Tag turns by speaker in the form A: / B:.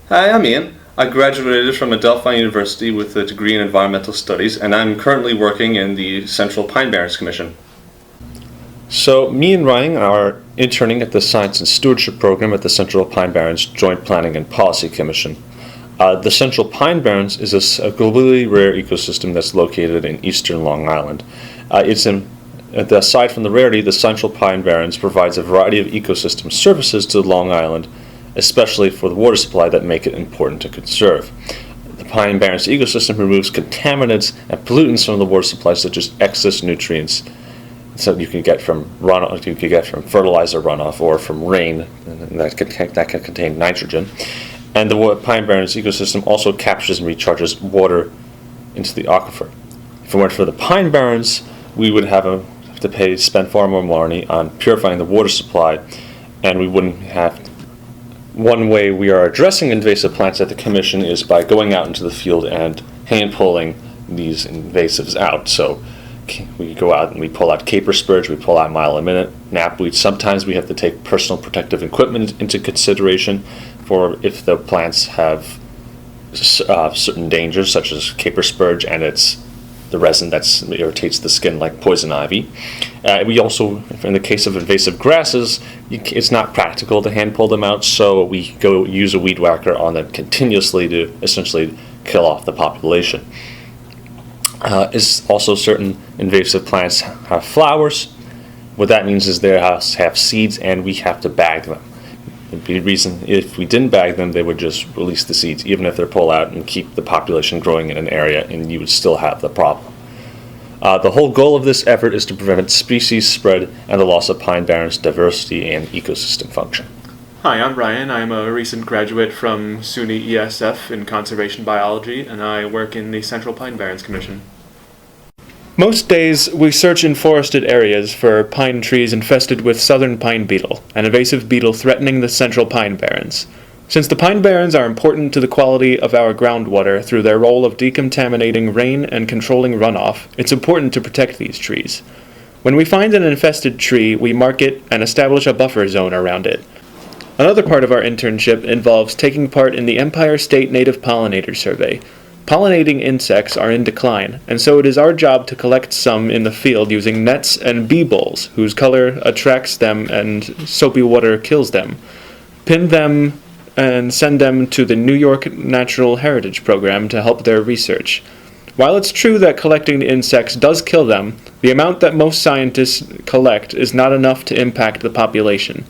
A: Hi, I'm Ian. I graduated from Adelphi University with a degree in environmental studies, and I'm currently working in the Central Pine Barrens Commission. So, me and Ryan are interning at the Science and Stewardship Program at the Central Pine Barrens Joint Planning and Policy Commission. The Central Pine Barrens is a globally rare ecosystem that's located in eastern Long Island. Aside from the rarity, the Central Pine Barrens provides a variety of ecosystem services to Long Island, especially for the water supply that make it important to conserve. The Pine Barrens ecosystem removes contaminants and pollutants from the water supply, such as excess nutrients. So you can get from runoff, you can get from fertilizer runoff or from rain that can contain nitrogen. And the Pine Barrens ecosystem also captures and recharges water into the aquifer. If it weren't for the Pine Barrens, we would have to spend far more money on purifying the water supply, and we wouldn't have. One way we are addressing invasive plants at the Commission is by going out into the field and hand pulling these invasives out. So we go out and we pull out caper spurge, we pull out mile-a-minute knapweed. Sometimes we have to take personal protective equipment into consideration for if the plants have certain dangers, such as caper spurge and it's the resin that irritates the skin like poison ivy. We also, in the case of invasive grasses, it's not practical to hand pull them out, so we go use a weed whacker on them continuously to essentially kill off the population. Also, certain invasive plants have flowers. What that means is they have seeds, and we have to bag them. The reason, if we didn't bag them, they would just release the seeds, even if they're pulled out, and keep the population growing in an area, and you would still have the problem. The whole goal of this effort is to prevent species spread and the loss of Pine Barrens diversity and ecosystem function.
B: Hi, I'm Ryan. I'm a recent graduate from SUNY ESF in conservation biology, and I work in the Central Pine Barrens Commission.
C: Most days, we search in forested areas for pine trees infested with southern pine beetle, an invasive beetle threatening the Central Pine Barrens. Since the Pine Barrens are important to the quality of our groundwater through their role of decontaminating rain and controlling runoff, it's important to protect these trees. When we find an infested tree, we mark it and establish a buffer zone around it. Another part of our internship involves taking part in the Empire State Native Pollinator Survey. Pollinating insects are in decline, and so it is our job to collect some in the field using nets and bee bowls, whose color attracts them and soapy water kills them. Pin them and send them to the New York Natural Heritage Program to help their research. While it's true that collecting the insects does kill them, the amount that most scientists collect is not enough to impact the population.